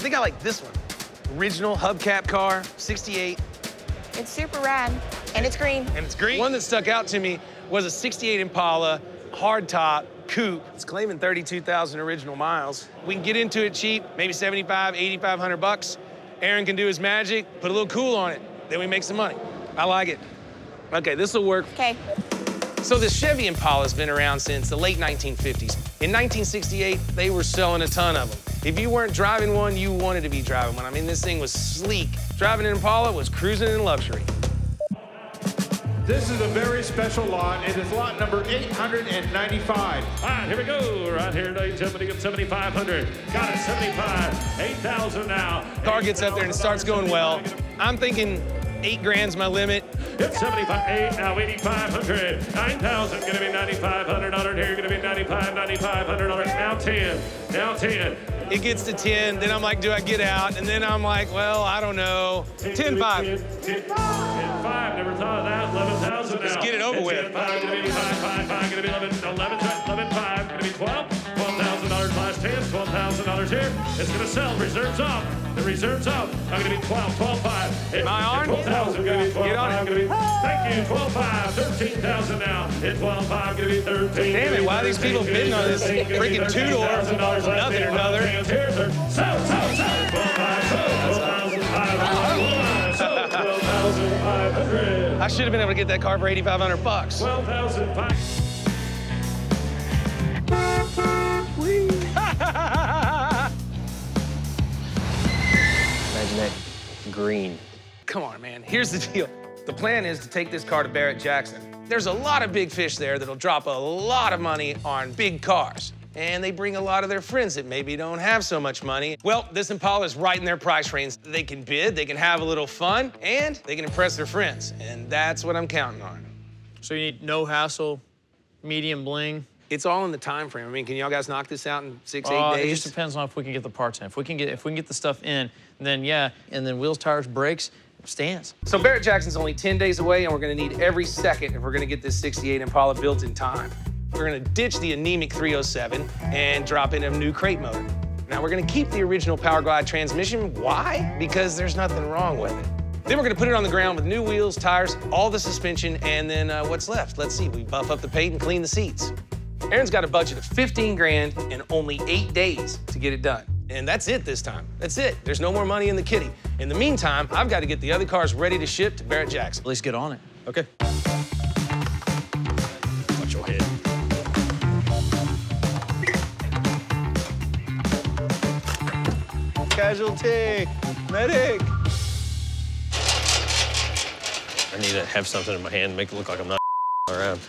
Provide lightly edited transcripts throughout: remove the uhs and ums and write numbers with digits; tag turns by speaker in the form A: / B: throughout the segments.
A: think I like this one. Original hubcap car, 68.
B: It's super rad, and it's green.
A: And it's green. One that stuck out to me was a 68 Impala, hardtop, coupe. It's claiming 32,000 original miles. We can get into it cheap, maybe 75, 8,500 bucks. Aaron can do his magic, put a little cool on it, then we make some money. I like it. Okay, this will work.
B: Okay.
A: So the Chevy Impala's been around since the late 1950s. In 1968, they were selling a ton of them. If you weren't driving one, you wanted to be driving one. I mean, this thing was sleek. Driving an Impala was cruising in luxury.
C: This is a very special lot. It is lot number 895.
D: All right, here we go. Right here, ladies and gentlemen, 7,500. Got it, 75. 8,000 now.
A: Car gets up there and it starts going well. I'm thinking 8 grand's my limit.
D: It's 75, 8, now 8,500. 9,000, gonna be $9,500 here, gonna be $9,500. Now 10, now 10.
A: It gets to 10, then I'm like, do I get out? And then I'm like, well, I don't know. 10-5.
D: 10-5, never thought of that. 11,000 now.
A: Let's get it over with.
D: 10-5, gonna be 5, gonna be 11,500, gonna be 12. $12,000 last 10, $12,000 here. It's gonna sell, reserves up. The reserves up. I'm gonna be 12, 12,500.
A: Am I on?
D: 12,000, gonna be 12,500.
A: Get on it.
D: Gonna be, thank you, 12,500. 13,000 now. At 12,500, gonna be 13.
A: Damn it, why are these people bidding on this freaking two-door? Nothing or another.
D: Sell. 12,500.
A: I should have been able to get that car for 8,500 bucks.
D: 12,500.
E: Imagine that green.
A: Come on, man. Here's the deal. The plan is to take this car to Barrett-Jackson. There's a lot of big fish there that'll drop a lot of money on big cars. And they bring a lot of their friends that maybe don't have so much money. Well, this Impala is right in their price range. They can bid, they can have a little fun, and they can impress their friends. And that's what I'm counting on.
F: So you need no hassle, medium bling?
A: It's all in the time frame. I mean, can y'all guys knock this out in 6, 8 days?
F: It just depends on if we can get the parts in. If we can get the stuff in, then yeah. And then wheels, tires, brakes, stands.
A: So Barrett-Jackson's only 10 days away, and we're gonna need every second if we're gonna get this 68 Impala built in time. We're gonna ditch the anemic 307 and drop in a new crate motor. Now we're gonna keep the original Power Glide transmission. Why? Because there's nothing wrong with it. Then we're gonna put it on the ground with new wheels, tires, all the suspension, and then what's left? Let's see, we buff up the paint and clean the seats. Aaron's got a budget of 15 grand and only 8 days to get it done. And that's it this time. That's it. There's no more money in the kitty. In the meantime, I've got to get the other cars ready to ship to Barrett-Jackson.
F: At least get on it.
A: Okay.
F: Watch your head.
E: Casualty, medic.
G: I need to have something in my hand to make it look like I'm not around.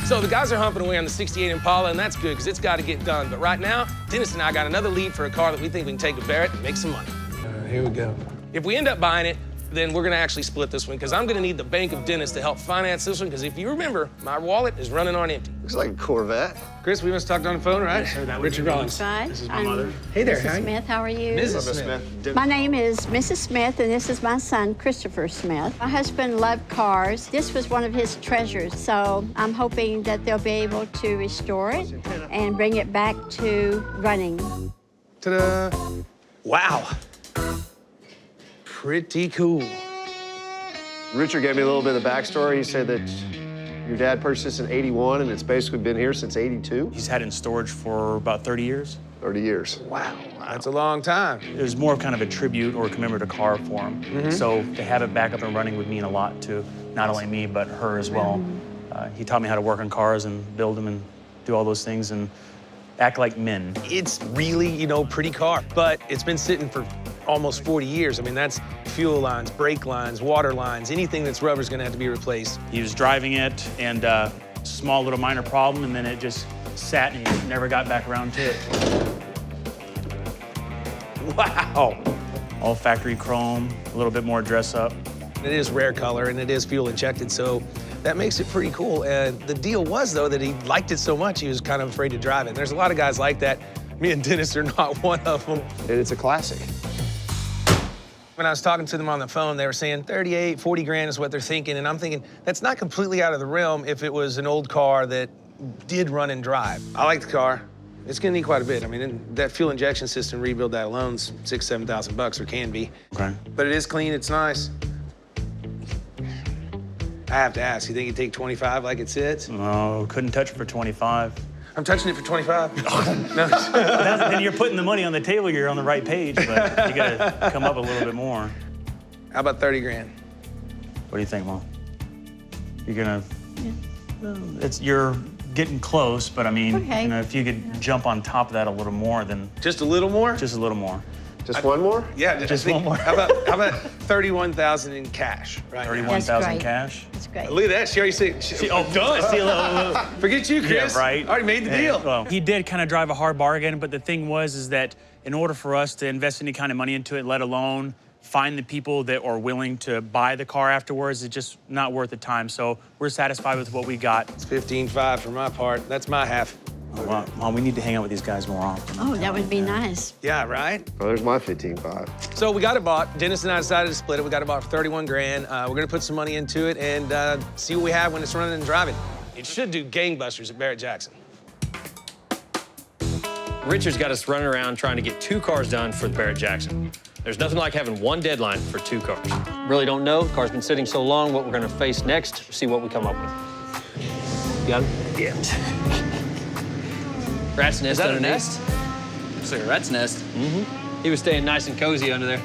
A: So the guys are humping away on the 68 Impala, and that's good because it's got to get done. But right now, Dennis and I got another lead for a car that we think we can take to Barrett and make some money.
H: Here we go.
A: If we end up buying it, then we're gonna actually split this one because I'm gonna need the bank of Dennis to help finance this one because if you remember, my wallet is running on empty.
E: Looks like a Corvette.
A: Chris, we must talk on the phone, right?
H: Richard Rollins.
I: Hi.
H: This is my mother. Hey there,
I: Mrs. Smith, how are you?
A: Mrs. Smith.
I: My name is Mrs. Smith, and this is my son, Christopher Smith. My husband loved cars. This was one of his treasures, so I'm hoping that they'll be able to restore it and bring it back to running.
A: Ta-da. Wow. Pretty cool.
E: Richard gave me a little bit of the backstory. He said that your dad purchased this in '81, and it's basically been here since '82.
J: He's had it in storage for about 30 years.
E: 30 years.
A: Wow, that's a long time.
J: It was more of kind of a tribute or a commemorative car for him. So to have it back up and running would mean a lot to not only me, but her as well. He taught me how to work on cars and build them and do all those things and act like men.
A: It's really, you know, pretty car, but it's been sitting for almost 40 years. I mean, that's fuel lines, brake lines, water lines, anything that's rubber is gonna have to be replaced.
J: He was driving it and small little minor problem, and then it just sat and he never got back around to it.
A: Wow.
J: All factory chrome, a little bit more dress up.
A: It is rare color and it is fuel injected, so that makes it pretty cool. And the deal was, though, that he liked it so much he was kind of afraid to drive it. There's a lot of guys like that. Me and Dennis are not one of them.
E: And it's a classic.
A: When I was talking to them on the phone, they were saying 38, 40 grand is what they're thinking. And I'm thinking, that's not completely out of the realm if it was an old car that did run and drive. I like the car. It's gonna need quite a bit. I mean, that fuel injection system, rebuild that alone's $6,000 to $7,000, or can be.
J: Okay.
A: But it is clean, it's nice. I have to ask, you think you'd take 25 like it sits?
J: No, couldn't touch it for 25.
A: I'm touching it for 25. No.
J: Then you're putting the money on the table, you're on the right page, but you gotta come up a little bit more.
A: How about 30 grand?
J: What do you think, Mom? You're gonna, you're getting close, but I mean,
I: Okay.
J: you know, if you could jump on top of that a little more, then.
A: Just a little more?
J: Just a little more.
E: Just one more?
A: Yeah,
J: Just one more.
A: How about 31,000 in cash? Right.
J: 31,000
I: great.
J: cash.
I: That's great.
A: Look at that. She already said.
J: Done.
A: Forget you, Chris.
J: Yeah, right.
A: Already made the deal.
J: Well, he did kind of drive a hard bargain, but the thing was that in order for us to invest any kind of money into it, let alone find the people that are willing to buy the car afterwards, it's just not worth the time. So we're satisfied with what we got.
A: It's 15.5 for my part. That's my half.
J: Oh, well, Mom, we need to hang out with these guys more often.
I: Oh, that would be nice.
A: Yeah, right?
E: Oh, there's my 15.5.
A: So we got it bought. Dennis and I decided to split it. We got it bought for 31 grand. We're gonna put some money into it and see what we have when it's running and driving. It should do gangbusters at Barrett-Jackson.
G: Richard's got us running around trying to get 2 cars done for the Barrett-Jackson. There's nothing like having one deadline for 2 cars.
K: Really don't know. The car's been sitting so long, what we're gonna face next, see what we come up with. You got it?
G: Yeah. Rat's nest.
K: Is that a
G: underneath.
K: nest?
F: It's like a rat's nest.
K: Mm-hmm. He was staying nice and cozy under there.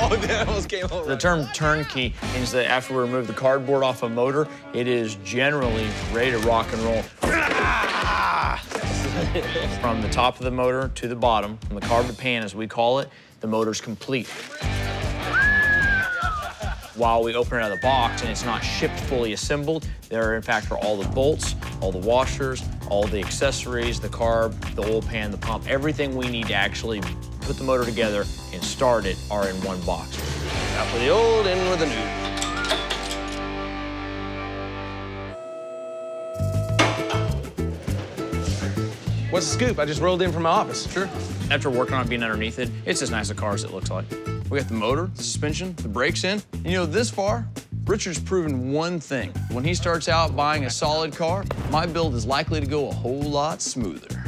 F: Oh, that almost came over. The term turnkey means that after we remove the cardboard off a motor, it is generally ready to rock and roll. From the top of the motor to the bottom, from the carb to pan, as we call it, the motor's complete. While we open it out of the box and it's not shipped fully assembled, there in fact are all the bolts, all the washers, all the accessories, the carb, the oil pan, the pump, everything we need to actually put the motor together and start it are in one box.
A: Out with the old, in with the new. What's the scoop? I just rolled in from my office.
F: Sure. After working on being underneath it, it's as nice a car as it looks like. We got the motor, the suspension, the brakes in. And you know, this far, Richard's proven one thing. When he starts out buying a solid car, my build is likely to go a whole lot smoother.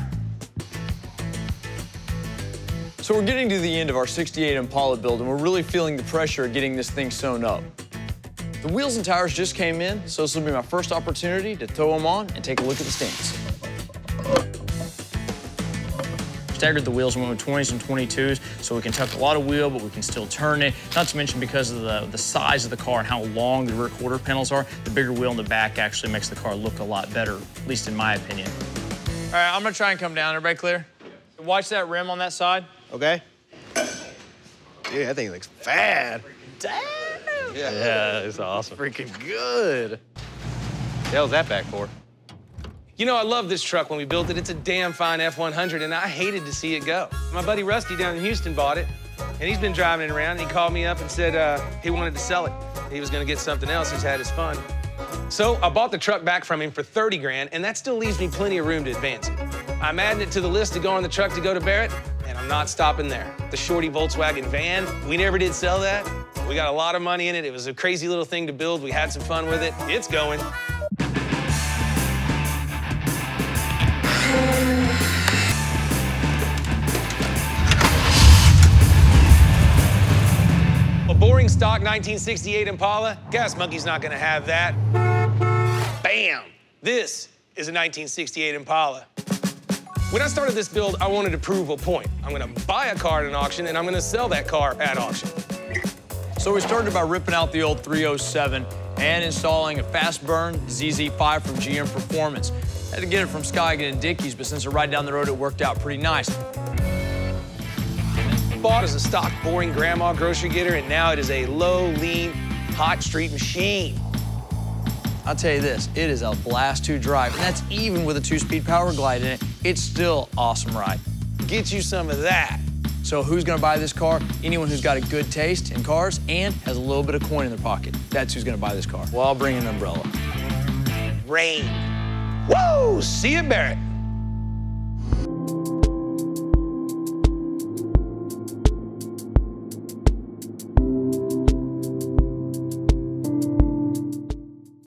F: So we're getting to the end of our 68 Impala build, and we're really feeling the pressure of getting this thing sewn up. The wheels and tires just came in, so this will be my first opportunity to throw them on and take a look at the stance. Staggered the wheels and went with 20s and 22s, so we can tuck a lot of wheel, but we can still turn it. Not to mention because of the size of the car and how long the rear quarter panels are, the bigger wheel in the back actually makes the car look a lot better, at least in my opinion. All right, I'm gonna try and come down. Everybody clear? Watch that rim on that side.
A: Okay. Dude, that thing looks bad.
F: Damn!
G: Yeah, it's awesome.
F: Freaking good.
K: The hell's that back for?
A: You know, I love this truck when we built it. It's a damn fine F100, and I hated to see it go. My buddy Rusty down in Houston bought it, and he's been driving it around, and he called me up and said he wanted to sell it. He was gonna get something else. He's had his fun. So I bought the truck back from him for 30 grand, and that still leaves me plenty of room to advance it. I'm adding it to the list to go on the truck to go to Barrett, and I'm not stopping there. The shorty Volkswagen van, we never did sell that. We got a lot of money in it. It was a crazy little thing to build. We had some fun with it. It's going. A boring stock 1968 Impala, Gas Monkey's not gonna have that. Bam! This is a 1968 Impala. When I started this build, I wanted to prove a point. I'm gonna buy a car at an auction, and I'm gonna sell that car at auction.
F: So we started by ripping out the old 307 and installing a fast burn ZZ5 from GM Performance. Had to get it from Skagit and Dickey's, but since they're right down the road, it worked out pretty nice.
A: Bought as a stock boring grandma grocery getter, and now it is a low, lean, hot street machine.
F: I'll tell you this, it is a blast to drive, and that's even with a 2-speed power glide in it. It's still awesome ride.
A: Get you some of that.
F: So who's gonna buy this car? Anyone who's got a good taste in cars and has a little bit of coin in their pocket. That's who's gonna buy this car. Well, I'll bring an umbrella.
A: Rain. Woo! See you, Barrett.